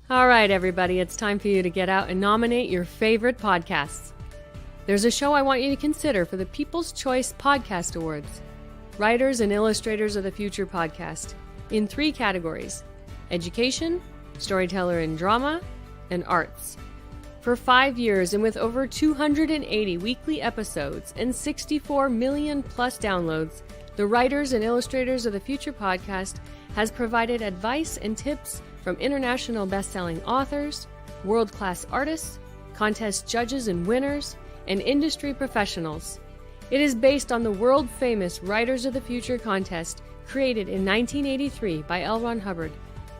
All right, everybody, it's time for you to get out and nominate your favorite podcasts. There's a show I want you to consider for the People's Choice Podcast Awards. Writers and Illustrators of the Future podcast in 3 categories: education, storyteller and drama, and arts. For 5 years and with over 280 weekly episodes and 64 million plus downloads, the Writers and Illustrators of the Future podcast has provided advice and tips from international best-selling authors, world-class artists, contest judges and winners, and industry professionals. It is based on the world-famous Writers of the Future contest created in 1983 by L. Ron Hubbard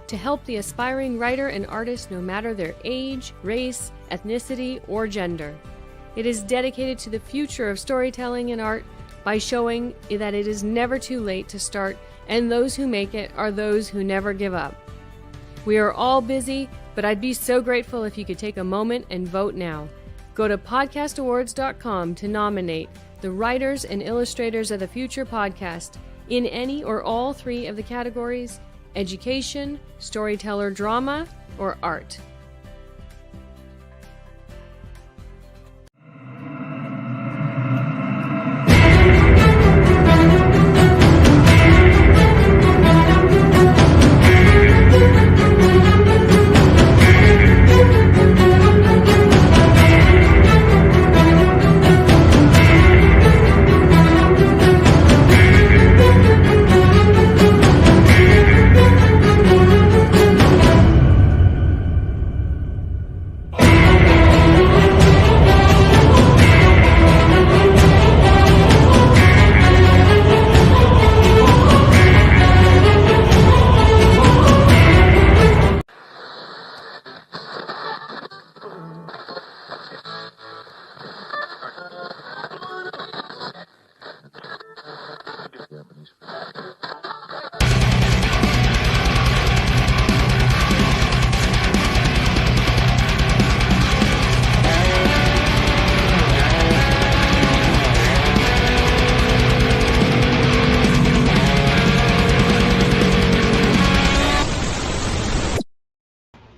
to help the aspiring writer and artist no matter their age, race, ethnicity, or gender. It is dedicated to the future of storytelling and art by showing that it is never too late to start, and those who make it are those who never give up. We are all busy, but I'd be so grateful if you could take a moment and vote now. Go to podcastawards.com to nominate the Writers and Illustrators of the Future podcast in any or all 3 of the categories: education, storyteller drama, or art.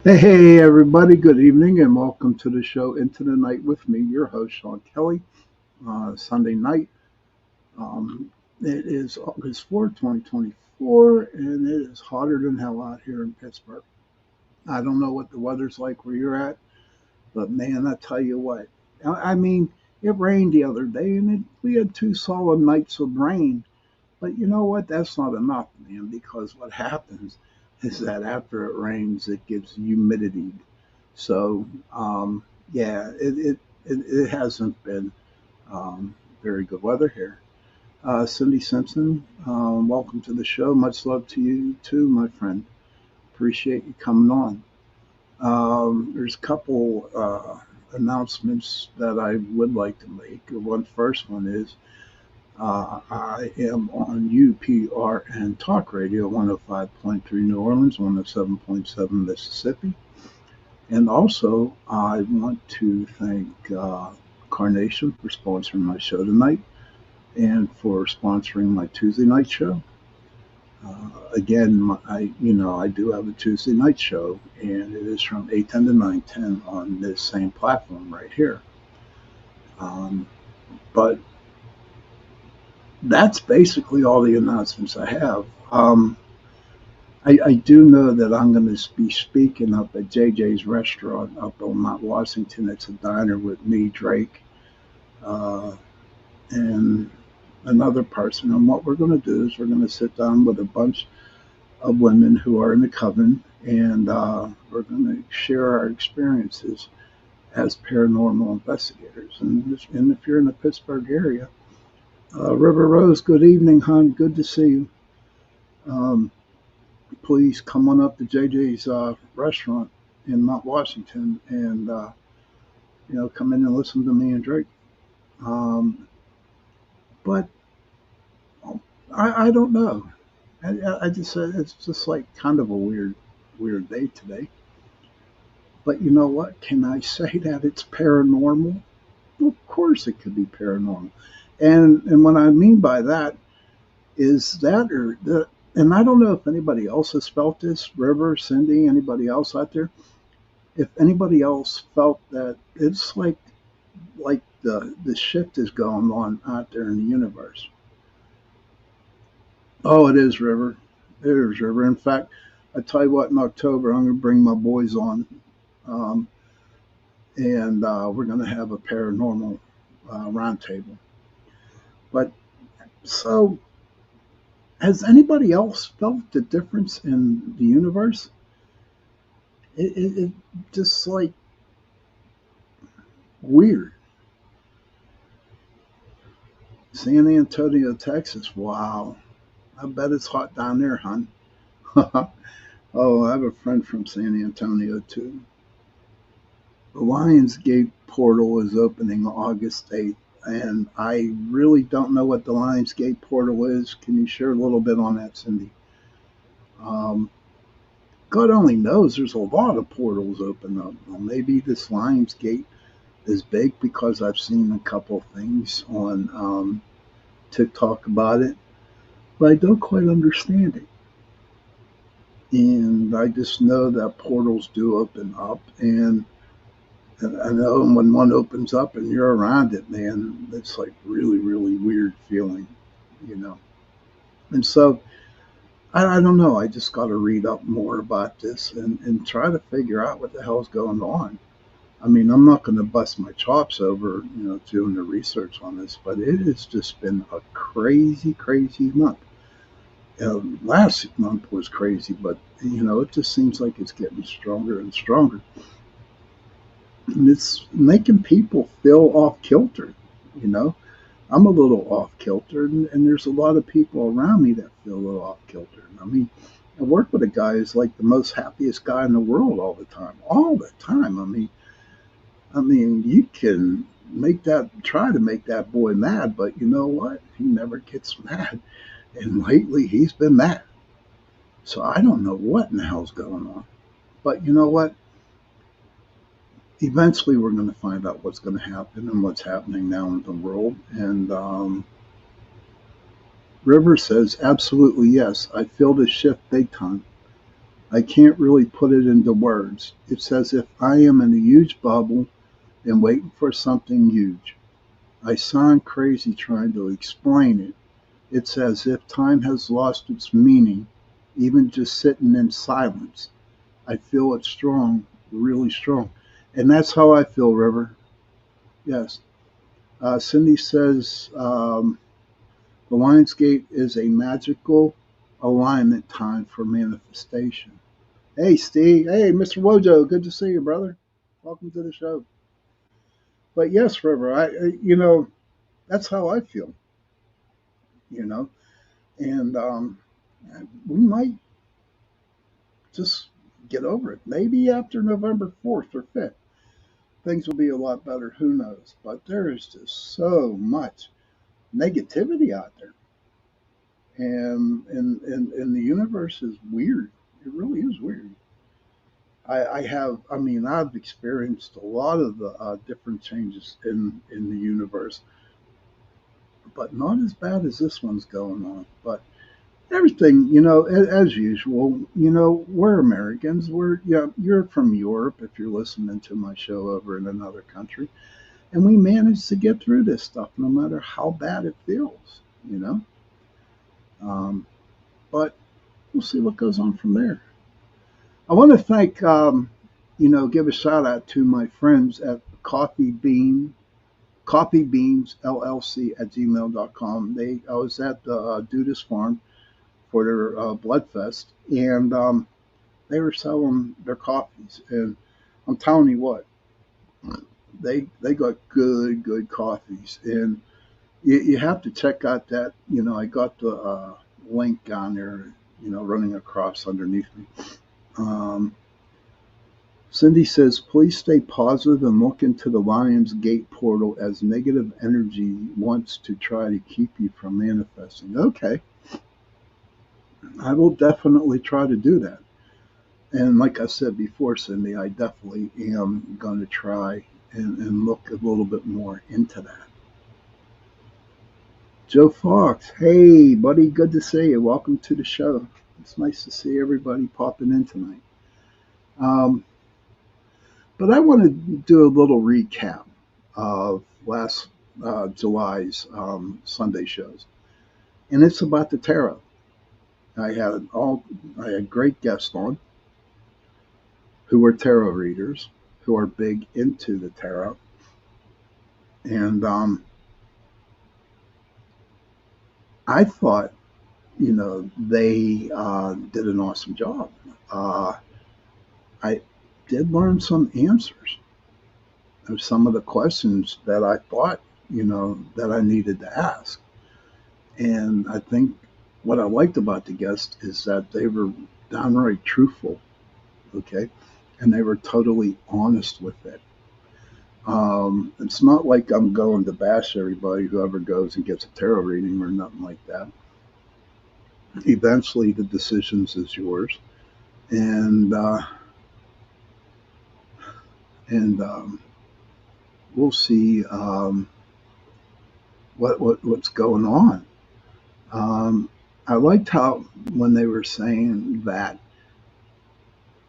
Hey everybody, good evening and welcome to the show Into the Night with me, your host Sean Kelly. Sunday night. It is August 4th, 2024, and it is hotter than hell out here in Pittsburgh. I don't know what the weather's like where you're at, but man, I tell you what. I mean, it rained the other day and we had 2 solid nights of rain. But you know what? That's not enough, man, because what happens is that after it rains, it gives humidity. So, yeah, it hasn't been very good weather here. Cindy Simpson, welcome to the show. Much love to you too, my friend. Appreciate you coming on. There's a couple announcements that I would like to make. First one is I am on UPRN Talk Radio, 105.3 New Orleans, 107.7 Mississippi. And also, I want to thank Carnation for sponsoring my show tonight and for sponsoring my Tuesday night show. Again, I do have a Tuesday night show, and it is from 8:10 to 9:10 on this same platform right here. But that's basically all the announcements I have. I do know that I'm going to be speaking up at JJ's restaurant up on Mount Washington. It's a diner with me, Drake, and another person. And what we're going to do is we're going to sit down with a bunch of women who are in the coven, and we're going to share our experiences as paranormal investigators. And if you're in the Pittsburgh area, River Rose, good evening, hon. Good to see you. Please come on up to JJ's restaurant in Mount Washington and come in and listen to me and Drake. But I don't know. I just said it's just like kind of a weird day today. But you know what? Can I say that it's paranormal? Well, of course it could be paranormal. And what I mean by that is and I don't know if anybody else has felt this, River, Cindy, anybody else out there, if anybody else felt that it's like the shift is going on out there in the universe. Oh, it is, River. It is, River. In fact, I tell you what, in October I'm going to bring my boys on, um, and we're going to have a paranormal roundtable. But so, has anybody else felt the difference in the universe? It just like weird. San Antonio, Texas. Wow. I bet it's hot down there, hon. Oh, I have a friend from San Antonio too. The Lionsgate portal is opening August 8th, and I really don't know what the Lionsgate portal is. Can you share a little bit on that, Cindy? Um, God only knows there's a lot of portals open up. Well, maybe this Lionsgate is big because I've seen a couple things on TikTok about it, but I don't quite understand it. And I just know that portals do open up, and I know when one opens up and you're around it, man, it's like really, really weird feeling, you know. And so I don't know. I just got to read up more about this and try to figure out what the hell's going on. I mean, I'm not going to bust my chops over, doing the research on this, but it has just been a crazy, crazy month. Last month was crazy, but it just seems like it's getting stronger and stronger. And it's making people feel off kilter, you know. I'm a little off kilter, and there's a lot of people around me that feel a little off kilter. I mean, I work with a guy who's like the most happiest guy in the world all the time. All the time. I mean, you can try to make that boy mad, but you know what? He never gets mad. And lately he's been mad. So I don't know what in the hell's going on. But you know what? Eventually we're going to find out what's going to happen and what's happening now in the world. And River says, absolutely yes. I feel the shift big time. I can't really put it into words. It's as if I am in a huge bubble and waiting for something huge. I sound crazy trying to explain it. It's as if time has lost its meaning, even just sitting in silence. I feel it strong, really strong. And that's how I feel, River. Yes. Cindy says the Lionsgate is a magical alignment time for manifestation. Hey, Steve. Hey, Mr. Wojo. Good to see you, brother. Welcome to the show. But yes, River, that's how I feel, you know. And we might just get over it. Maybe after November 4th or 5th, things will be a lot better. Who knows? But there is just so much negativity out there. And the universe is weird. It really is weird. I've experienced a lot of the different changes in the universe, but not as bad as this one's going on. But everything, as usual, we're Americans. You're from Europe if you're listening to my show over in another country, and we manage to get through this stuff no matter how bad it feels, you know. But we'll see what goes on from there. I want to thank, give a shout out to my friends at Coffee Beans LLC at gmail.com. I was at the Dudas Farm for their Blood Fest, and they were selling their coffees. And I'm telling you what, they got good coffees, and you have to check out that. I got the link down there, running across underneath me. Cindy says, please stay positive and look into the Lion's Gate portal as negative energy wants to try to keep you from manifesting. Okay. I will definitely try to do that. And like I said before, Cindy, I definitely am going to try and look a little bit more into that. Joe Fox, hey, buddy, good to see you. Welcome to the show. It's nice to see everybody popping in tonight. But I want to do a little recap of last July's Sunday shows, and it's about the tarot. I had all I had great guests on who were tarot readers, who are big into the tarot, and I thought, they did an awesome job. Uh, I did learn some answers of some of the questions that I thought, that I needed to ask. And I think what I liked about the guests is that they were downright truthful, okay? And they were totally honest with it. It's not like I'm going to bash everybody, whoever goes and gets a tarot reading or nothing like that. Eventually, the decision is yours, and we'll see what's going on. I liked how when they were saying that,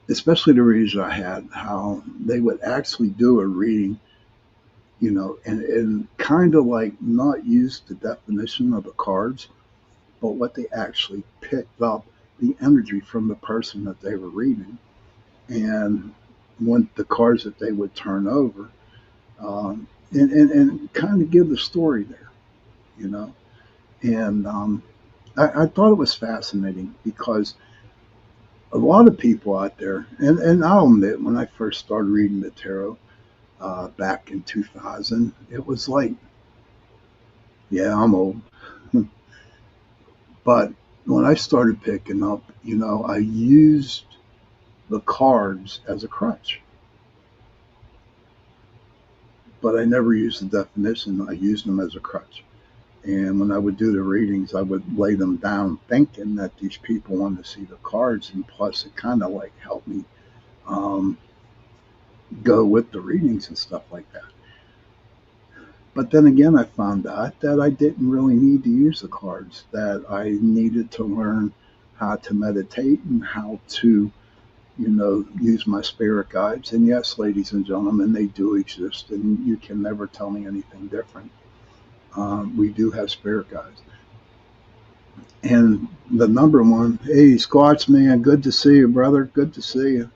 especially the readers I had, how they would actually do a reading, and kind of like not use the definition of the cards, but what they actually picked up the energy from the person that they were reading, and when the cards that they would turn over, and kind of give the story there, you know. And I thought it was fascinating because a lot of people out there, and I'll admit, when I first started reading the tarot back in 2000, it was like, yeah, I'm old. But when I started picking up, I used the cards as a crutch. But I never used the definition. I used them as a crutch. And when I would do the readings, I would lay them down thinking that these people wanted to see the cards. And plus, it kind of like helped me um, go with the readings and stuff like that. But then again, I found out that I didn't really need to use the cards, that I needed to learn how to meditate and how to, use my spirit guides. And yes, ladies and gentlemen, they do exist, and you can never tell me anything different. We do have spirit guides. And the number one, hey, Squatch man, good to see you, brother. Good to see you.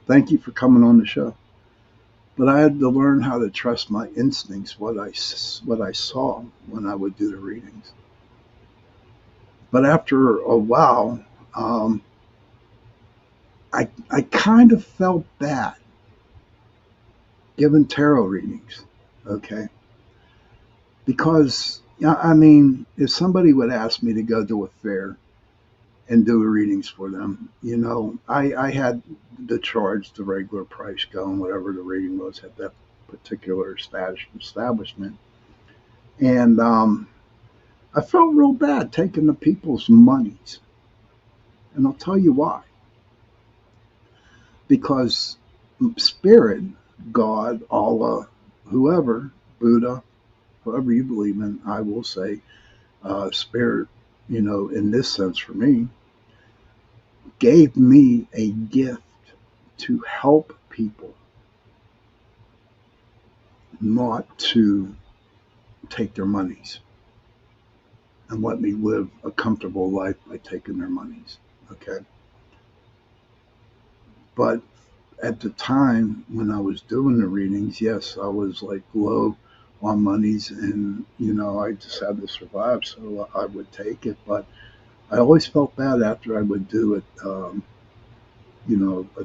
Thank you for coming on the show. But I had to learn how to trust my instincts, what I saw when I would do the readings. But after a while, I kind of felt bad giving tarot readings, okay? Because, I mean, if somebody would ask me to go to a fair and do readings for them, I had to charge the regular price going, whatever the reading was at that particular establishment. And I felt real bad taking the people's monies. And I'll tell you why. Because spirit, God, Allah, whoever, Buddha, whoever you believe in, I will say, spirit, in this sense for me, gave me a gift to help people, not to take their monies and let me live a comfortable life by taking their monies. Okay. But at the time when I was doing the readings, yes, I was like low on monies, and I just had to survive, so I would take it. But I always felt bad after I would do it, a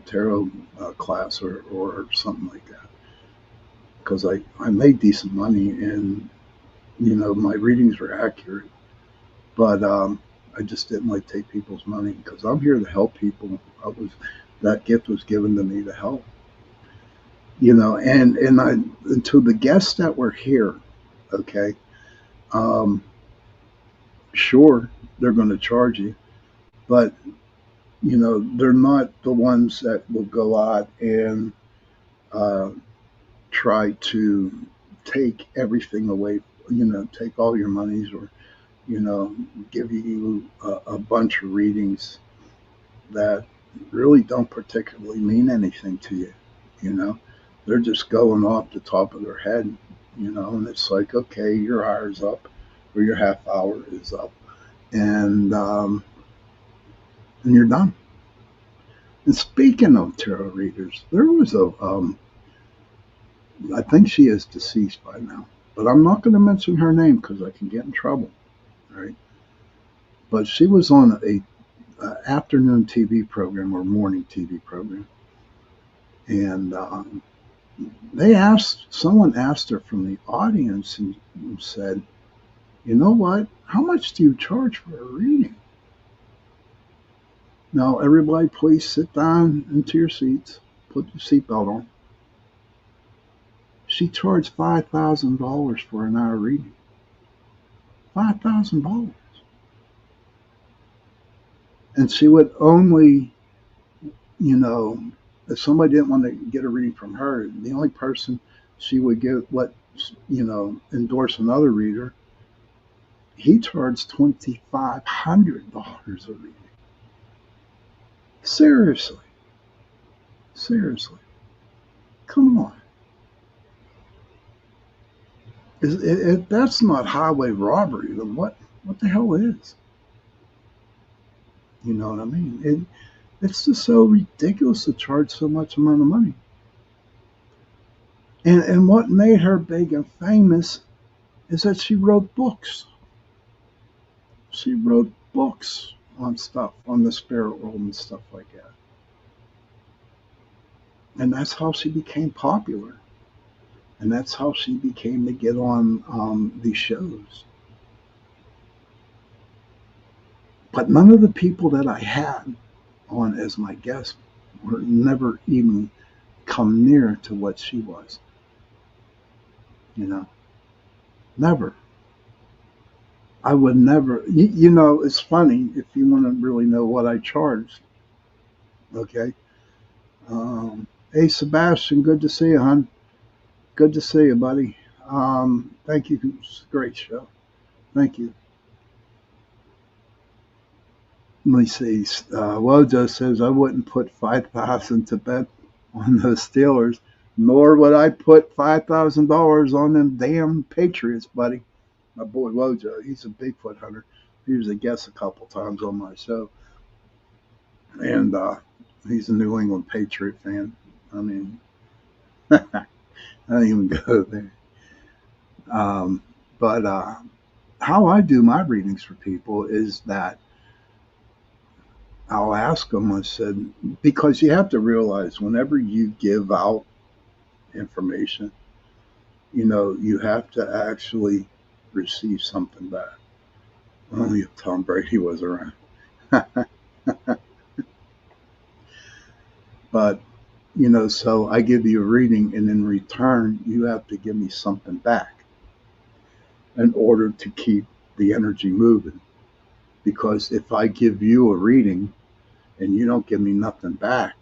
tarot class or something like that, because I made decent money, and my readings were accurate, but I just didn't like take people's money because I'm here to help people. That gift was given to me to help, and to the guests that were here, okay, sure, they're going to charge you, but they're not the ones that will go out and uh, try to take everything away, take all your monies, or give you a bunch of readings that really don't particularly mean anything to you, you know. They're just going off the top of their head, and it's like, okay, your hour's up or your half hour is up, and you're done. And speaking of tarot readers, there was I think she is deceased by now, but I'm not going to mention her name because I can get in trouble, right? But she was on a afternoon TV program or morning TV program, and someone asked her from the audience and said, "You know what? How much do you charge for a reading?" Now, everybody, please sit down into your seats. Put your seatbelt on. She charged $5,000 for an hour reading. $5,000, and she would only, you know, if somebody didn't want to get a reading from her, the only person she would endorse another reader. He charged $2,500 a reading. Seriously, seriously, come on. If that's not highway robbery, then what the hell is? You know what I mean? It's just so ridiculous to charge so much amount of money. And what made her big and famous is that she wrote books. She wrote books on stuff, on the spirit world and stuff like that. And that's how she became popular. And that's how she became to get on these shows. But none of the people that I had on as my guests were never even come near to what she was. Never. I would never. It's funny if you want to really know what I charged. Okay. Hey, Sebastian, good to see you, hon. Good to see you, buddy. Thank you. It's a great show. Thank you. Let me see. Wojo says I wouldn't put 5,000 to bet on those Steelers, nor would I put $5,000 on them damn Patriots, buddy. My boy Wojo, he's a Bigfoot hunter. He was a guest a couple times on my show, and he's a New England Patriot fan. I mean, I don't even go there. But how I do my readings for people is that I'll ask them, I said, because you have to realize whenever you give out information, you have to actually receive something back. Only if Tom Brady was around. But, so I give you a reading, and in return, you have to give me something back in order to keep the energy moving. Because if I give you a reading and you don't give me nothing back,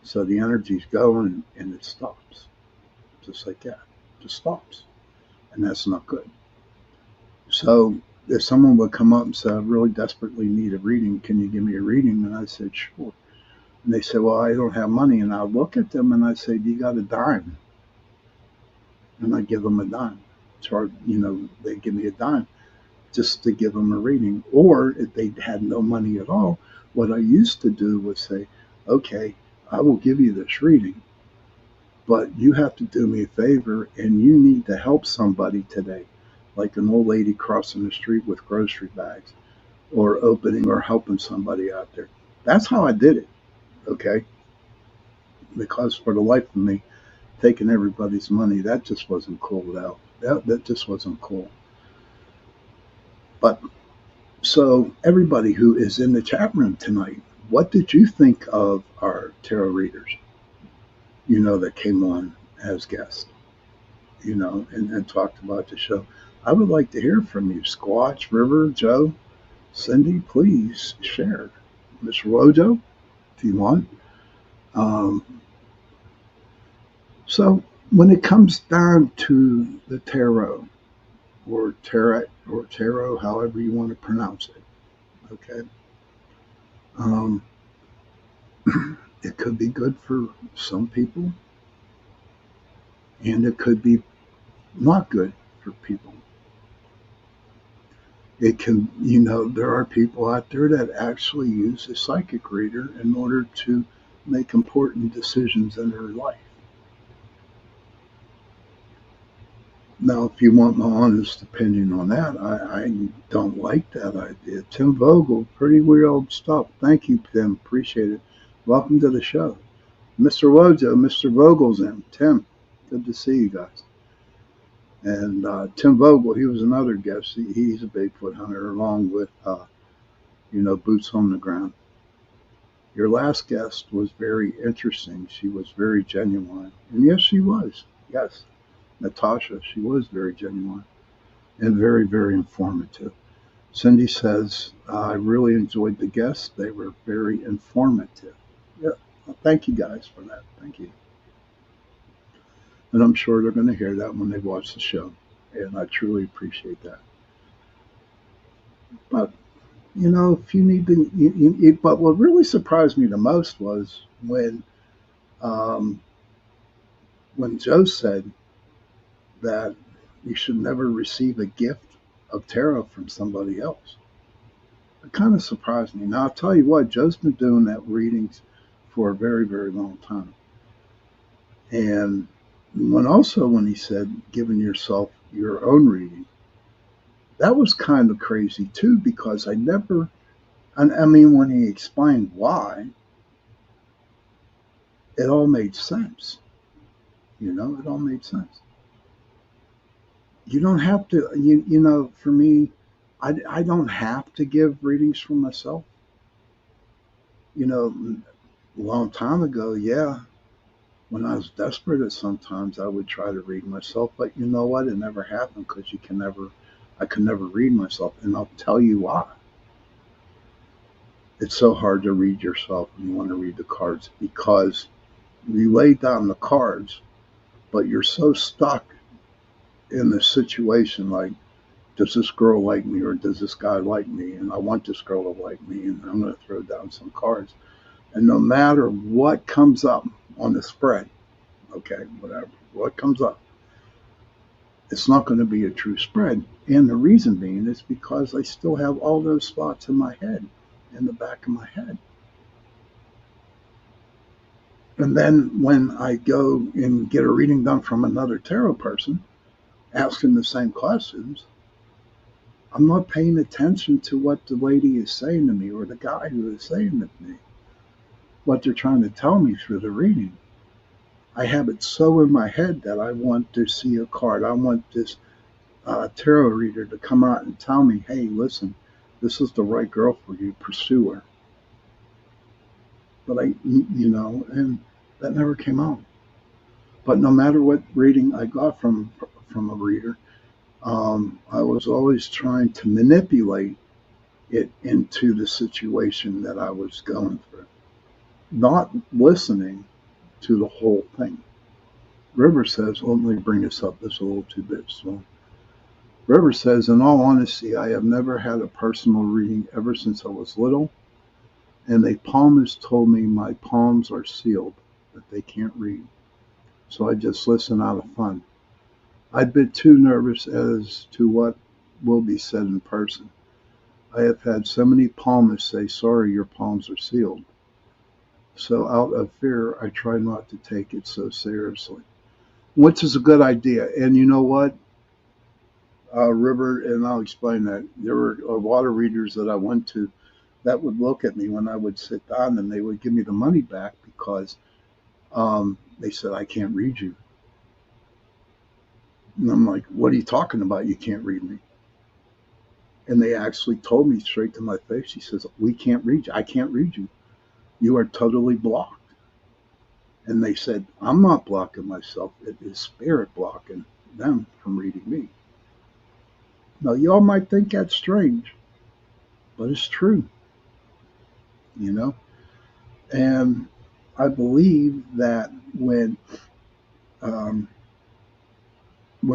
so the energy's going and it stops. Just like that. It just stops. And that's not good. So if someone would come up and say, I really desperately need a reading, can you give me a reading? And I said, sure. And they said, well, I don't have money. And I look at them and I say, do you got a dime? And I give them a dime. They give me a dime just to give them a reading. Or if they had no money at all, what I used to do was say, okay, I will give you this reading, but you have to do me a favor and you need to help somebody today, like an old lady crossing the street with grocery bags or opening or helping somebody out there. That's how I did it, okay? Because for the life of me, taking everybody's money, that just wasn't cool. That just wasn't cool. But so everybody who is in the chat room tonight, what did you think of our tarot readers, that came on as guests, and talked about the show? I would like to hear from you. Squatch, River, Joe, Cindy, please share. Miss Rojo, if you want. So when it comes down to the tarot, or tarot, however you want to pronounce it, okay? It could be good for some people, and it could be not good for people. It can, there are people out there that actually use a psychic reader in order to make important decisions in their life. Now, if you want my honest opinion on that, I don't like that idea. Tim Vogel, pretty weird stuff. Thank you, Tim. Appreciate it. Welcome to the show. Mr. Wojo, Mr. Vogel's in. Tim, good to see you guys. And Tim Vogel, he was another guest. He's a Bigfoot hunter along with, Boots on the Ground. Your last guest was very interesting. She was very genuine. And yes, she was. Yes. Natasha, she was very genuine and very, very informative. Cindy says, I really enjoyed the guests. They were very informative. Yeah, well, thank you guys for that. Thank you. And I'm sure they're going to hear that when they watch the show. And I truly appreciate that. But, if you need to, but what really surprised me the most was um, when Joe said that you should never receive a gift of tarot from somebody else. It kind of surprised me. Now, I'll tell you what, Joe's been doing that readings for a very, very long time. And when he said giving yourself your own reading, that was kind of crazy too, because I mean, when he explained why, it all made sense. It all made sense. You don't have to, for me, I don't have to give readings for myself. A long time ago, yeah, when I was desperate, sometimes I would try to read myself, but you know what? It never happened because I could never read myself. And I'll tell you why. It's so hard to read yourself when you want to read the cards, because you lay down the cards, but you're so stuck in the situation, like, does this girl like me or does this guy like me? And I want this girl to like me, and I'm going to throw down some cards. And no matter what comes up on the spread, okay, whatever, what comes up, it's not going to be a true spread. And the reason being is because I still have all those spots in my head, in the back of my head. And then when I go and get a reading done from another tarot person, asking the same questions, I'm not paying attention to what the lady is saying to me or the guy who is saying to me, what they're trying to tell me through the reading. I have it so in my head that I want to see a card. I want this tarot reader to come out and tell me, hey, listen, this is the right girl for you, pursue her. But and that never came out. But no matter what reading I got from a reader, I was always trying to manipulate it into the situation that I was going through, not listening to the whole thing. River says, let me bring this up, this a little too bit. So River says, in all honesty, I have never had a personal reading ever since I was little, and a palmist told me my palms are sealed, that they can't read. So I just listen out of fun. I'd been too nervous as to what will be said in person. I have had so many palmists say, sorry, your palms are sealed. So out of fear, I try not to take it so seriously, which is a good idea. And you know what, River, and I'll explain that. There were a lot of readers that I went to that would look at me when I would sit down, and they would give me the money back because they said, I can't read you. And I'm like, what are you talking about? You can't read me. And they actually told me straight to my face, she says, we can't read you. I can't read you. You are totally blocked. And they said, I'm not blocking myself. It is spirit blocking them from reading me. Now, y'all might think that's strange, but it's true, And I believe that when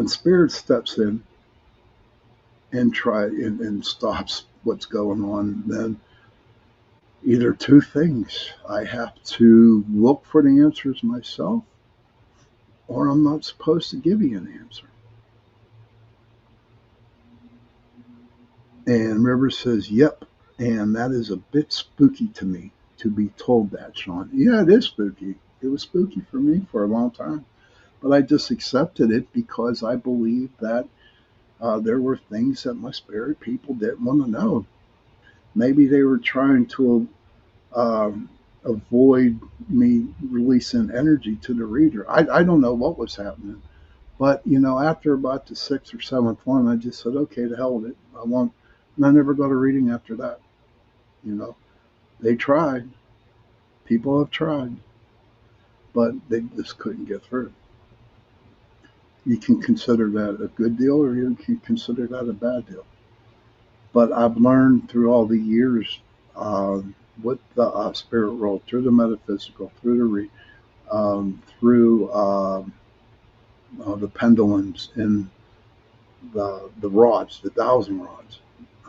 spirit steps in and stops what's going on, then Either two things. I have to look for the answers myself, or I'm not supposed to give you an answer. And River says, yep. And that is a bit spooky to me to be told that, Sean. Yeah, it is spooky. It was spooky for me for a long time. But I just accepted it because I believed that there were things that my spirit people didn't want to know. Maybe they were trying to um, avoid me releasing energy to the reader. I don't know what was happening. But, after about the sixth or seventh one, I just said, okay, to hell with it. I won't. And I never got a reading after that. You know, they tried. People have tried, but they just couldn't get through. You can consider that a good deal, or you can consider that a bad deal. But I've learned through all the years with the spirit world, through the metaphysical, through through the pendulums and the rods, the dowsing rods.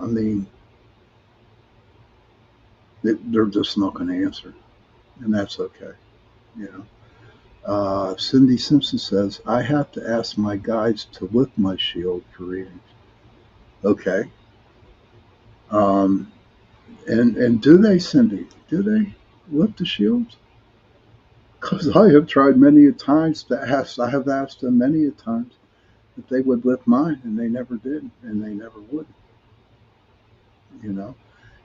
I mean, they're just not going to answer, and that's okay. You know. Cindy Simpson says, I have to ask my guides to lift my shield for readings. Okay. Um, and do they, Cindy? Do they lift the shields? Because I have tried many a times to ask. I have asked them many a times that they would lift mine, and they never did, and they never would. You know.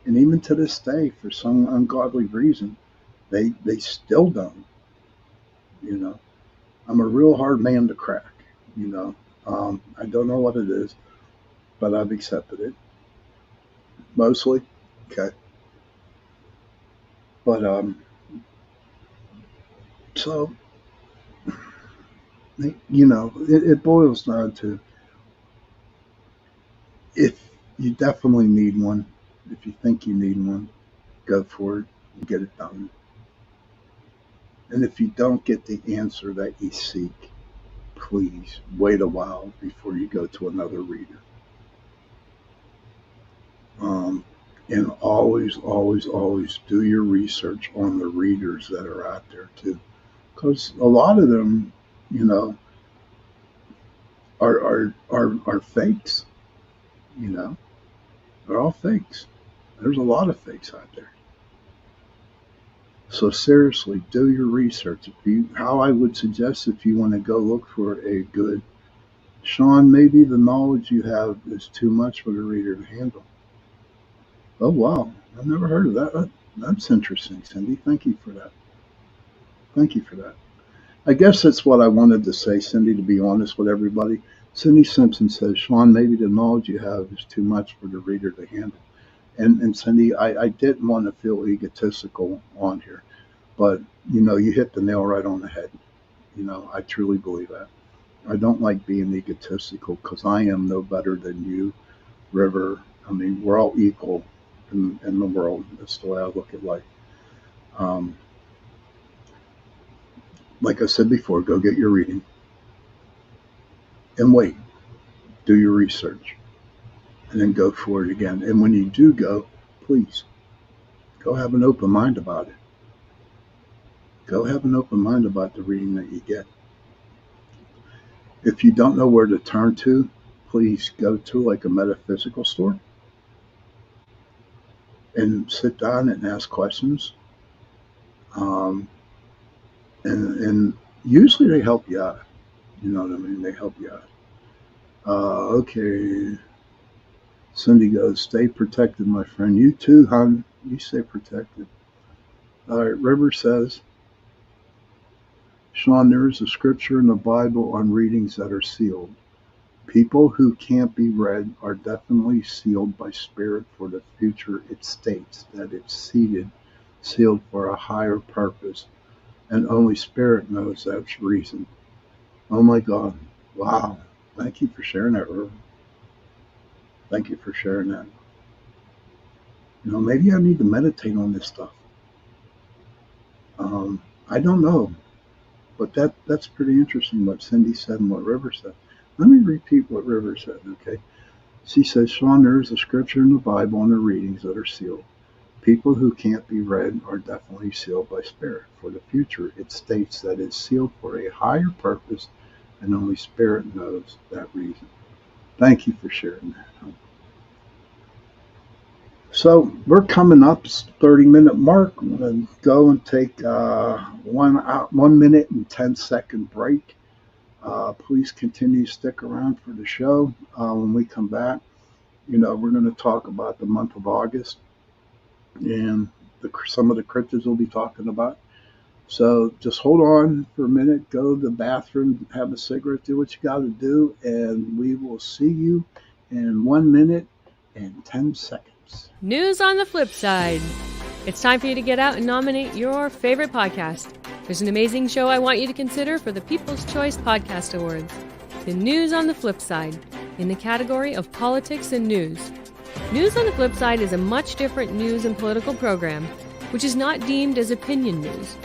And even to this day, for some ungodly reason, they still don't. You know. I'm a real hard man to crack. You know. I don't know what it is, but I've accepted it mostly. Okay. But so it boils down to, if you definitely need one, if you think you need one, go for it and get it done. And if you don't get the answer that you seek, please wait a while before you go to another reader. Um, and always, always, always do your research on the readers that are out there too, because a lot of them, you know, are fakes. You know, they're all fakes. There's a lot of fakes out there. So seriously, do your research. How I would suggest, if you want to go look for a good Sean, maybe the knowledge you have is too much for the reader to handle. Oh wow, I've never heard of that. That's interesting, Cindy. Thank you for that. Thank you for that. I guess that's what I wanted to say, Cindy, to be honest with everybody. Cindy Simpson says, Sean, maybe the knowledge you have is too much for the reader to handle. And Cindy, I didn't want to feel egotistical on here, but you hit the nail right on the head. I truly believe that. I don't like being egotistical because I am no better than you, River. I mean, we're all equal in the world. That's the way I look at life. Um, like I said before, go get your reading and wait. Do your research and then go for it again. And when you do go, please go have an open mind about it. Go have an open mind about the reading that you get. If you don't know where to turn to, please go to like a metaphysical store and sit down and ask questions. Um, and usually they help you out. You know what I mean? They help you out. Okay. Cindy goes, stay protected, my friend. You too, hon. You stay protected. All right. River says, Sean, there is a scripture in the Bible on readings that are sealed. People who can't be read are definitely sealed by spirit for the future. It states that it's sealed for a higher purpose, and only spirit knows that's reason. Oh my God. Wow. Thank you for sharing that, River. Thank you for sharing that. Maybe I need to meditate on this stuff. I don't know, but that's pretty interesting what Cindy said and what River said. Let me repeat what River said, okay? She says, Sean, there is a scripture in the Bible on the readings that are sealed. people who can't be read are definitely sealed by spirit. For the future, it states that it's sealed for a higher purpose, and only spirit knows that reason. Thank you for sharing that. So we're coming up 30-minute mark. I'm going to go and take 1 minute and 10-second break. Please continue to stick around for the show. When we come back, we're going to talk about the month of August and some of the cryptids we'll be talking about. So just hold on for a minute, go to the bathroom, have a cigarette, do what you got to do, and we will see you in 1 minute and 10 seconds. News on the flip side. It's time for you to get out and nominate your favorite podcast. There's an amazing show I want you to consider for the People's Choice Podcast Awards. The News on the Flip Side, in the category of politics and news. News on the Flip Side is a much different news and political program, which is not deemed as opinion news.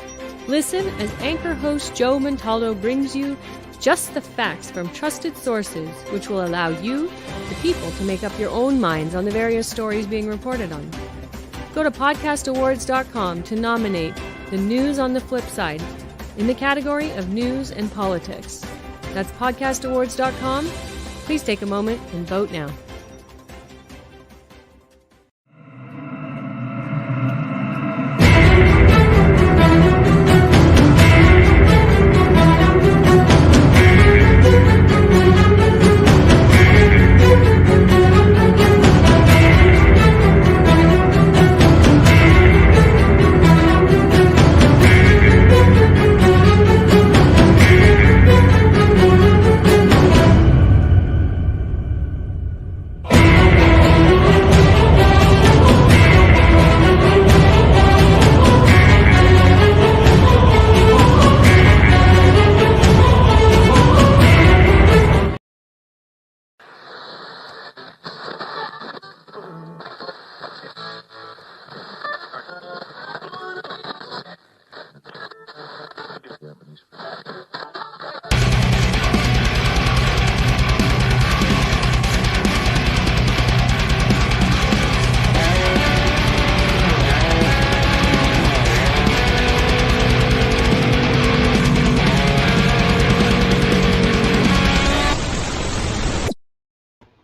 Listen as anchor host Joe Montaldo brings you just the facts from trusted sources, which will allow you, the people, to make up your own minds on the various stories being reported on. Go to podcastawards.com to nominate the News on the Flip Side in the category of news and politics. That's podcastawards.com. Please take a moment and vote now.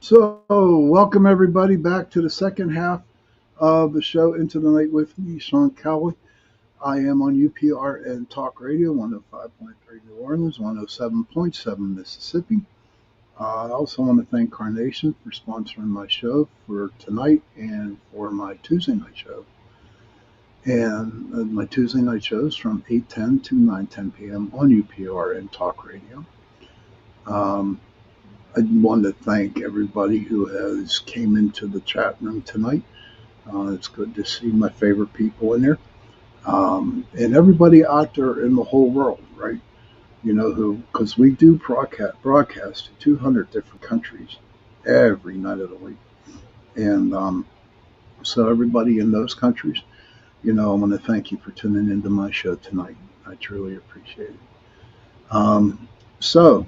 So, welcome everybody back to the second half of the show, Into the Night with me, Sean Kelly. I am on UPRN Talk Radio, 105.3 New Orleans, 107.7 Mississippi. I also want to thank Carnation for sponsoring my show for tonight and for my Tuesday night show. And my Tuesday night shows from 8:10 to 9:10 p.m. on UPRN Talk Radio. I want to thank everybody who has came into the chat room tonight. It's good to see my favorite people in there. And everybody out there in the whole world, right? Because we do broadcast to 200 different countries every night of the week. And so everybody in those countries, I want to thank you for tuning into my show tonight. I truly appreciate it. So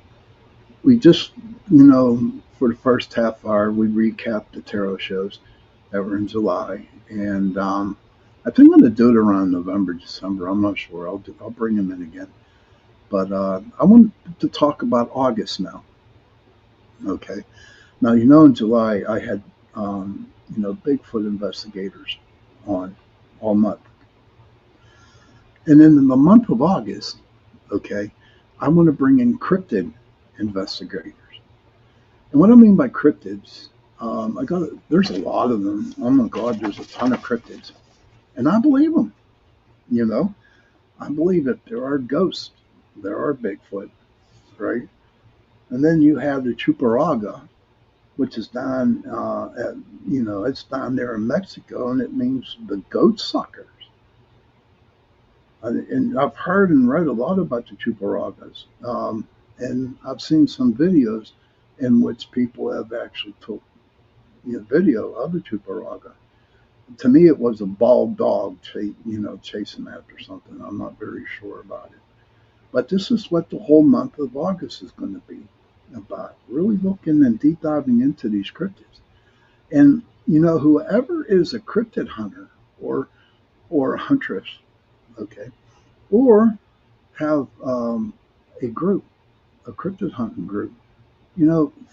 we just, for the first half hour, we recapped the tarot shows that were in July. And I think I'm going to do it around November, December. I'm not sure. I'll bring them in again. But I want to talk about August now. Okay. Now, in July, I had, Bigfoot investigators on all month. And then in the month of August, okay, I want to bring in cryptid investigators. And what I mean by cryptids, there's a lot of them. Oh my God, there's a ton of cryptids. And I believe them, I believe that there are ghosts, there are Bigfoot, right? And then you have the Chuparaga, which is down, it's down there in Mexico, and it means the goat suckers. And I've heard and read a lot about the Chuparagas. And I've seen some videos in which people have actually took video of the Chuparaga. To me, it was a bald dog, chasing after something. I'm not very sure about it. But this is what the whole month of August is going to be about. Really looking and deep diving into these cryptids. And, whoever is a cryptid hunter or a huntress, okay, or have a group, a cryptid hunting group,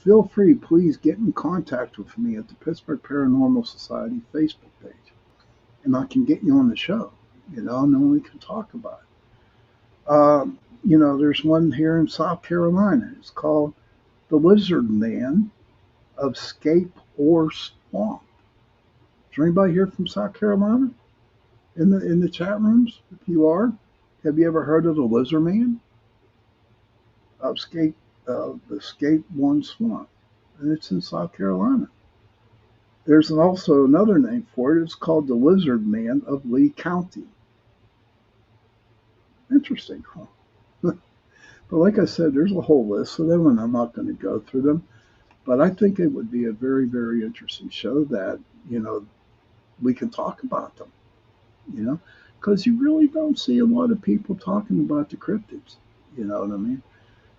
feel free, please get in contact with me at the Pittsburgh Paranormal Society Facebook page, and I can get you on the show, and then we can talk about it. There's one here in South Carolina. It's called the Lizard Man of Scape or Swamp. Is there anybody here from South Carolina in the chat rooms? If you are, have you ever heard of the Lizard Man of the Scape One Swamp? And it's in South Carolina. There's also another name for it. It's called the Lizard Man of Lee County. Interesting, huh? But like I said, there's a whole list of them, and I'm not going to go through them. But I think it would be a very, very interesting show that, we can talk about them, because you really don't see a lot of people talking about the cryptids. You know what I mean?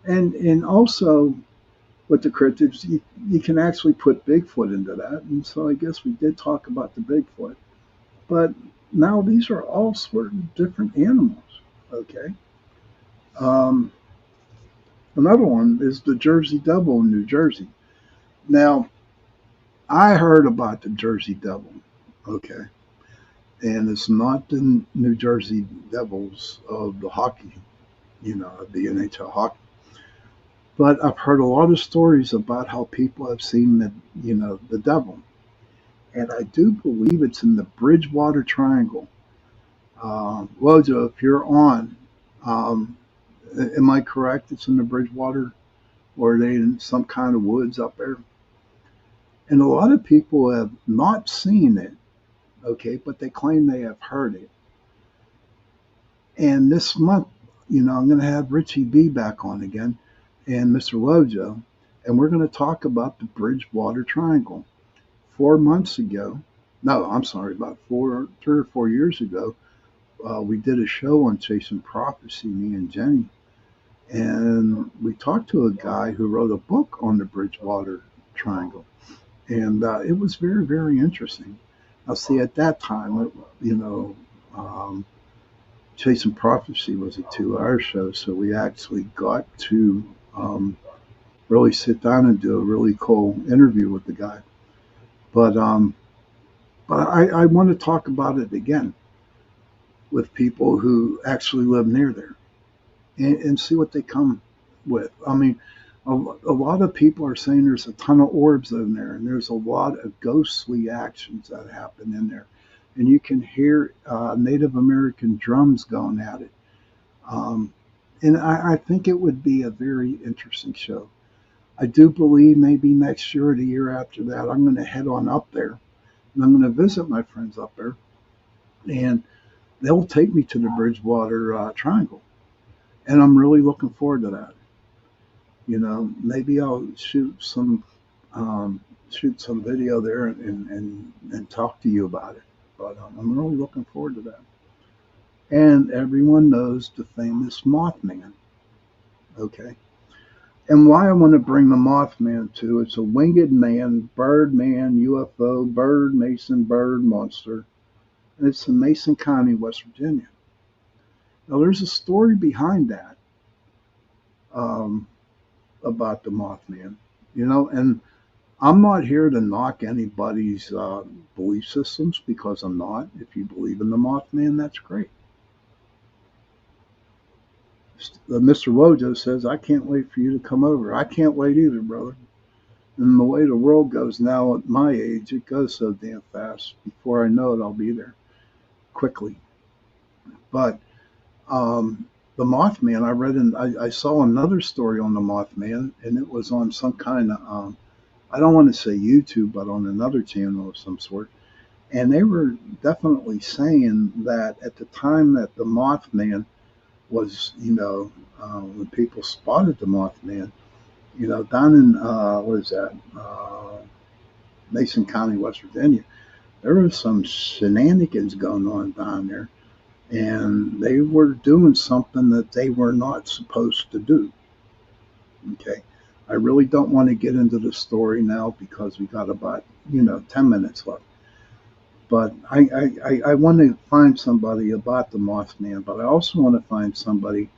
And also with the cryptids, you can actually put Bigfoot into that. And so I guess we did talk about the Bigfoot. But now these are all sort of different animals, okay? Another one is the Jersey Devil in New Jersey. Now, I heard about the Jersey Devil, okay? And it's not the New Jersey Devils of the hockey, the NHL hockey. But I've heard a lot of stories about how people have seen the devil. And I do believe it's in the Bridgewater Triangle. Wojo, if you're on, am I correct? It's in the Bridgewater, or are they in some kind of woods up there? And a lot of people have not seen it, okay, but they claim they have heard it. And this month, I'm going to have Richie B back on again, and Mr. Wojo, and we're going to talk about the Bridgewater Triangle. 4 months ago, no, I'm sorry, about 3 or 4 years ago, we did a show on Chasing Prophecy, me and Jenny, and we talked to a guy who wrote a book on the Bridgewater Triangle, and it was very, very interesting. Now, see, at that time, Chasing Prophecy was a 2-hour show, so we actually got to really sit down and do a really cool interview with the guy. But I want to talk about it again with people who actually live near there and see what they come with. I mean, a lot of people are saying there's a ton of orbs in there, and there's a lot of ghostly actions that happen in there. And you can hear Native American drums going at it. And I think it would be a very interesting show. I do believe maybe next year or the year after that, I'm going to head on up there, and I'm going to visit my friends up there, and they'll take me to the Bridgewater Triangle. And I'm really looking forward to that. Maybe I'll shoot some video there and talk to you about it. But I'm really looking forward to that. And everyone knows the famous Mothman, okay? And why I want to bring the Mothman to, it's a winged man, bird man, UFO, bird, Mason, bird, monster. And it's in Mason County, West Virginia. Now, there's a story behind that about the Mothman, and I'm not here to knock anybody's belief systems, because I'm not. If you believe in the Mothman, that's great. Mr. Wojo says, I can't wait for you to come over. I can't wait either, brother. And the way the world goes now at my age, it goes so damn fast. Before I know it, I'll be there quickly. But the Mothman, I saw another story on the Mothman, and it was on some kind of, I don't want to say YouTube, but on another channel of some sort. And they were definitely saying that at the time that the Mothman was, when people spotted the Mothman, down in, what is that, Mason County, West Virginia, there was some shenanigans going on down there. And they were doing something that they were not supposed to do. Okay. I really don't want to get into the story now because we got about, 10 minutes left. But I want to find somebody about the Mothman, but I also want to find somebody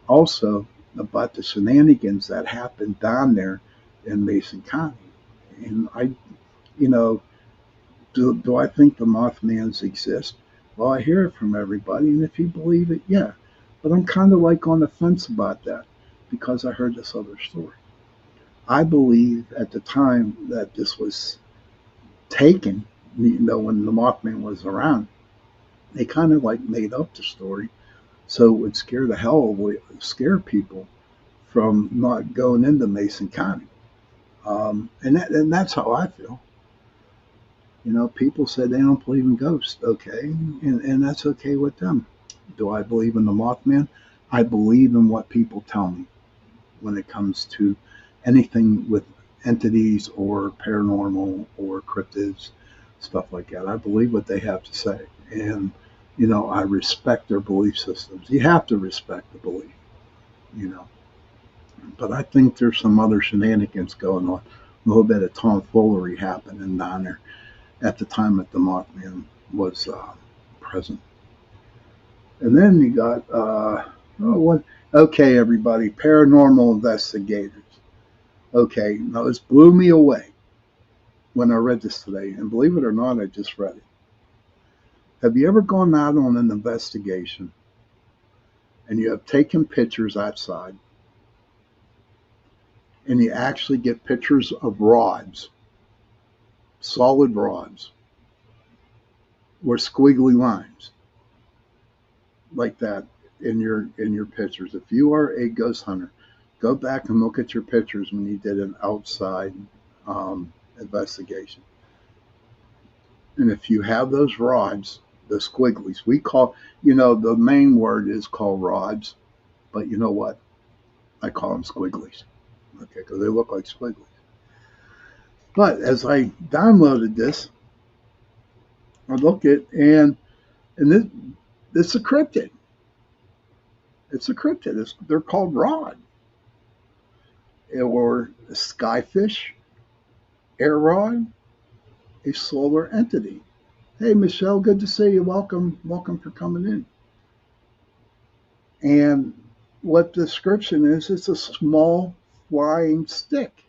also about the shenanigans that happened down there in Mason County. And you know, do I think the Mothmans exist? Well, I hear it from everybody, and if you believe it, yeah. But I'm kind of like on the fence about that because I heard this other story. I believe at the time that this was taken, when the Mothman was around, they kind of like made up the story so it would scare the hell away, scare people from not going into Mason County. And that's how I feel. People say they don't believe in ghosts. Okay, and that's okay with them. Do I believe in the Mothman? I believe in what people tell me when it comes to anything with entities or paranormal or cryptids, stuff like that. I believe what they have to say. And, I respect their belief systems. You have to respect the belief, you know. But I think there's some other shenanigans going on. A little bit of tomfoolery happening down there at the time that the Mothman was present. And then you got, okay, everybody, paranormal investigators. Okay, now this blew me away when I read this today. And believe it or not, I just read it. Have you ever gone out on an investigation and you have taken pictures outside and you actually get pictures of rods, solid rods, or squiggly lines like that in your pictures? If you are a ghost hunter, go back and look at your pictures when you did an outside investigation. And if you have those rods, the squigglies, we call, the main word is called rods, but you know what? I call them squigglies. Okay, because they look like squigglies. But as I downloaded this, I looked at and it's a cryptid. It's a cryptid. They're called rod or a skyfish, air rod, a solar entity. Hey, Michelle, good to see you. Welcome for coming in. And what the description is, it's a small flying stick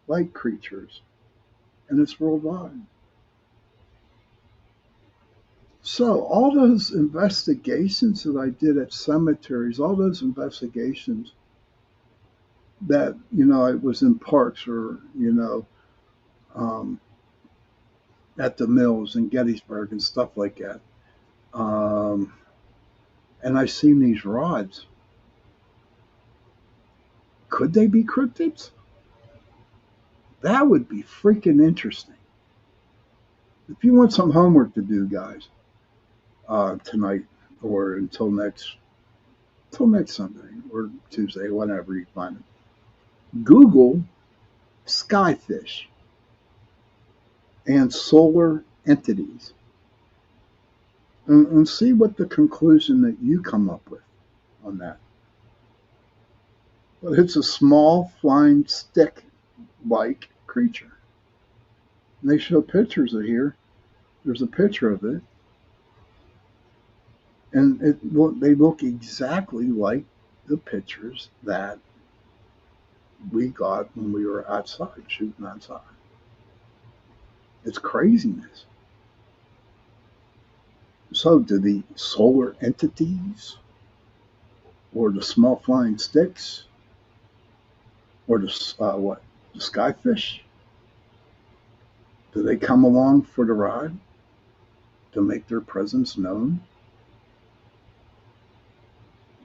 like creatures, and it's worldwide. So all those investigations that I did at cemeteries, all those investigations that, I was in parks or, um, at the mills in Gettysburg and stuff like that. Um, and I seen these rods. Could they be cryptids? That would be freaking interesting. If you want some homework to do, guys, tonight or until next Sunday or Tuesday, whenever you find it, Google skyfish and solar entities and see what the conclusion that you come up with on that. But it's a small flying stick like creature. And they show pictures of here. There's a picture of it. And they look exactly like the pictures that we got when we were outside, shooting outside. It's craziness. So, do the solar entities, or the small flying sticks, or the skyfish, do they come along for the ride to make their presence known?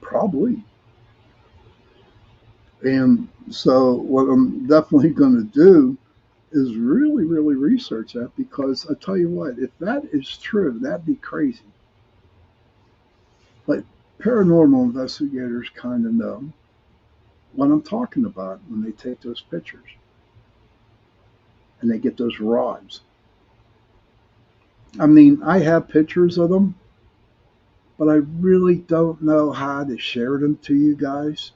Probably. And so, what I'm definitely going to do is really, really research that, because I tell you what, if that is true, that'd be crazy. But paranormal investigators kind of know what I'm talking about when they take those pictures and they get those rods. I mean, I have pictures of them, but I really don't know how to share them to you guys.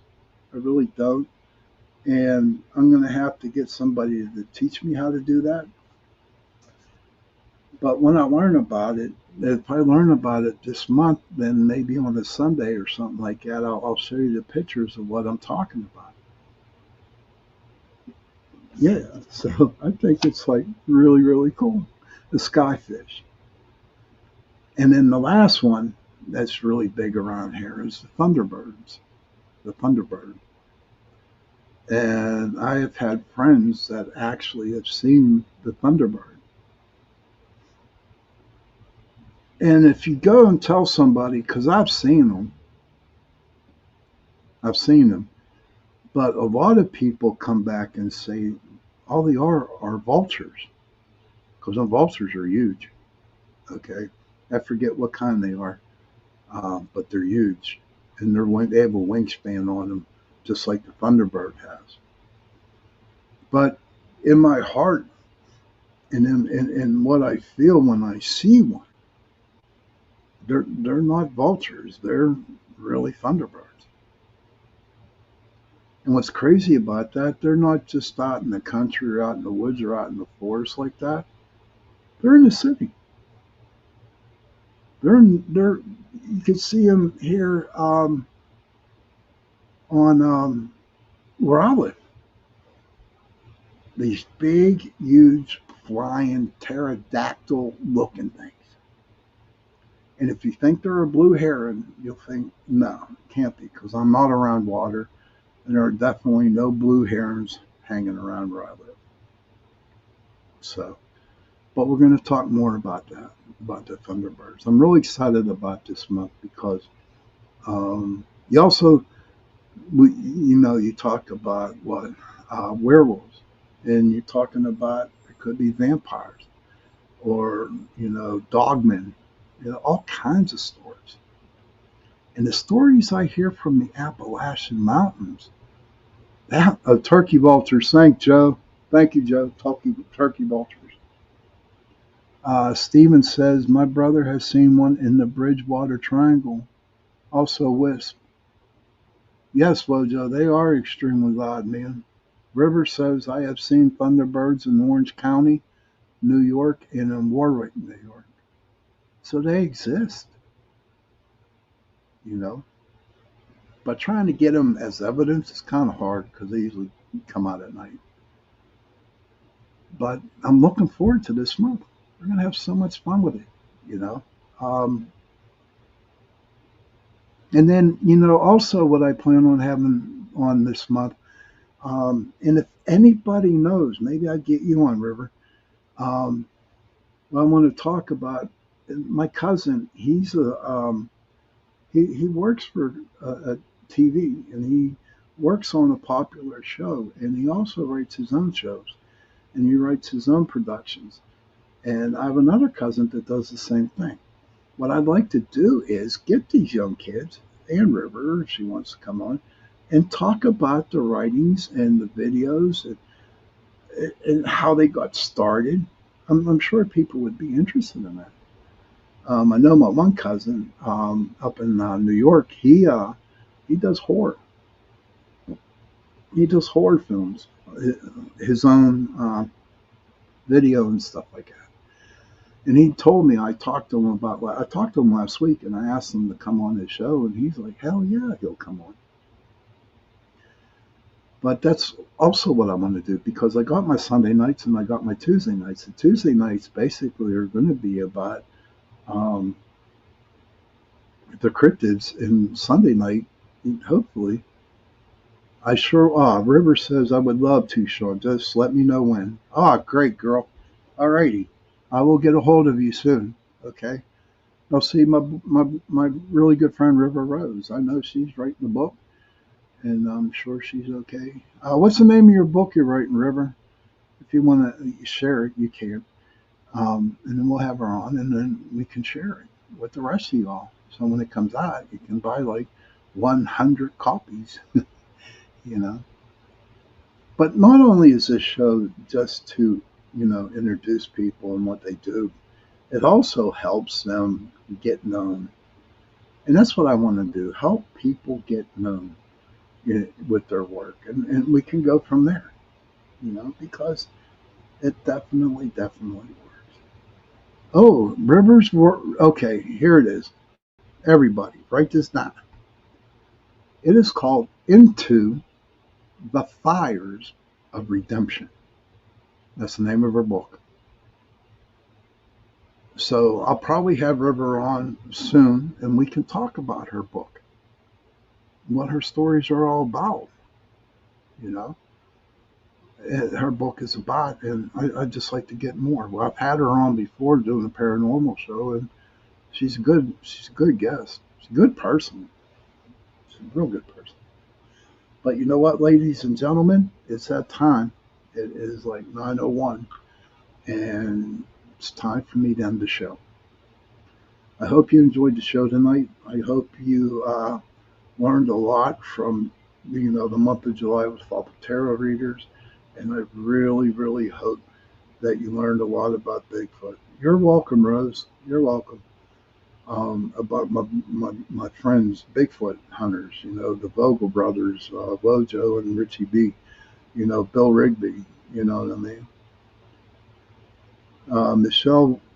I really don't. And I'm going to have to get somebody to teach me how to do that. But when I learn about it, if I learn about it this month, then maybe on a Sunday or something like that, I'll show you the pictures of what I'm talking about. Yeah, so I think it's like really, really cool. The skyfish. And then the last one that's really big around here is the thunderbirds, the thunderbird. And I have had friends that actually have seen the thunderbird. And if you go and tell somebody, because I've seen them, but a lot of people come back and say all they are vultures, because the vultures are huge. Okay, I forget what kind they are, but they're huge, and they have a wingspan on them, just like the thunderbird has. But in my heart, and in what I feel when I see one, they're not vultures. They're really thunderbirds. And what's crazy about that, they're not just out in the country or out in the woods or out in the forest like that. They're in the city. They're you can see them here on where I live. These big, huge, flying pterodactyl looking things. And if you think they're a blue heron, you'll think, no, it can't be, because I'm not around water, and there are definitely no blue herons hanging around where I live. So, but we're going to talk more about that, about the Thunderbirds. I'm really excited about this month because you also, you talk about what werewolves, and you're talking about it could be vampires or dogmen, all kinds of stories. And the stories I hear from the Appalachian Mountains, that turkey vultures. Thank Joe. Thank you, Joe. Turkey vultures. Steven says, my brother has seen one in the Bridgewater Triangle. Also wisp. Yes, Lojo, they are extremely loud, man. River says, I have seen thunderbirds in Orange County, New York, and in Warwick, New York. So they exist, you know. But trying to get them as evidence is kind of hard because they usually come out at night. But I'm looking forward to this month. We're going to have so much fun with it, you know. Um, and then, also what I plan on having on this month. And if anybody knows, maybe I'd get you on, River. Um, I want to talk about my cousin. He works for a TV, and he works on a popular show, and he also writes his own shows, and he writes his own productions. And I have another cousin that does the same thing. What I'd like to do is get these young kids and River, if she wants to come on, and talk about the writings and the videos and how they got started. I'm sure people would be interested in that. I know my one cousin up in New York. He does horror. He does horror films, his own video and stuff like that. And he told me, I talked to him last week, and I asked him to come on his show, and he's like, hell yeah, he'll come on. But that's also what I want to do, because I got my Sunday nights and I got my Tuesday nights. The Tuesday nights basically are going to be about um, the cryptids, and Sunday night, hopefully. River says, I would love to, Sean. Just let me know when. Great, girl. All righty. I will get a hold of you soon. Okay. I'll see my really good friend River Rose. I know she's writing the book, and I'm sure she's okay. What's the name of your book you're writing, River? If you want to share it, you can. And then we'll have her on, and then we can share it with the rest of y'all. So when it comes out, you can buy like 100 copies, you know. But not only is this show just to, introduce people and what they do, it also helps them get known. And that's what I want to do, help people get known with their work. And we can go from there, because it definitely works. Oh, rivers were okay. Here it is. Everybody, write this down. It is called Into the Fires of Redemption. That's the name of her book. So I'll probably have River on soon, and we can talk about her book, what her stories are all about. You know, her book is about, and I'd just like to get more. Well, I've had her on before doing the paranormal show, and she's a good. She's a good guest. She's a good person. She's a real good person. But you know what, ladies and gentlemen, it's that time. It is like 9:01, and it's time for me to end the show. I hope you enjoyed the show tonight. I hope you learned a lot from the month of July with all the tarot readers, and I really, really hope that you learned a lot about Bigfoot. You're welcome, Rose. You're welcome. About my friends, Bigfoot hunters, the Vogel brothers, Wojo and Richie B, Bill Rigby, you know what I mean?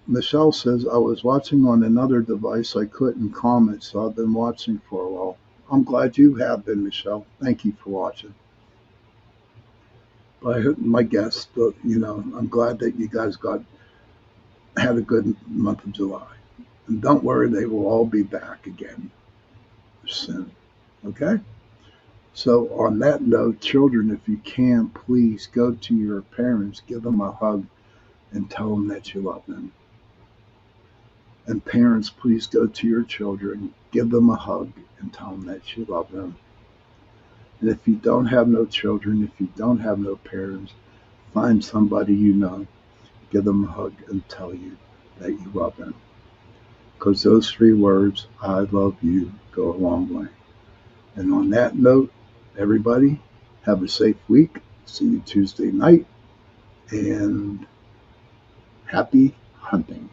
Michelle says, I was watching on another device. I couldn't comment, so I've been watching for a while. I'm glad you have been, Michelle. Thank you for watching. My guess, I'm glad that you guys had a good month of July. And don't worry, they will all be back again soon. Okay? So, on that note, children, if you can, please go to your parents, give them a hug, and tell them that you love them. And parents, please go to your children, give them a hug, and tell them that you love them. And if you don't have no children, if you don't have no parents, find somebody you know, give them a hug, and tell you that you love them. Because those three words, I love you, go a long way. And on that note, everybody, have a safe week. See you Tuesday night, and happy hunting.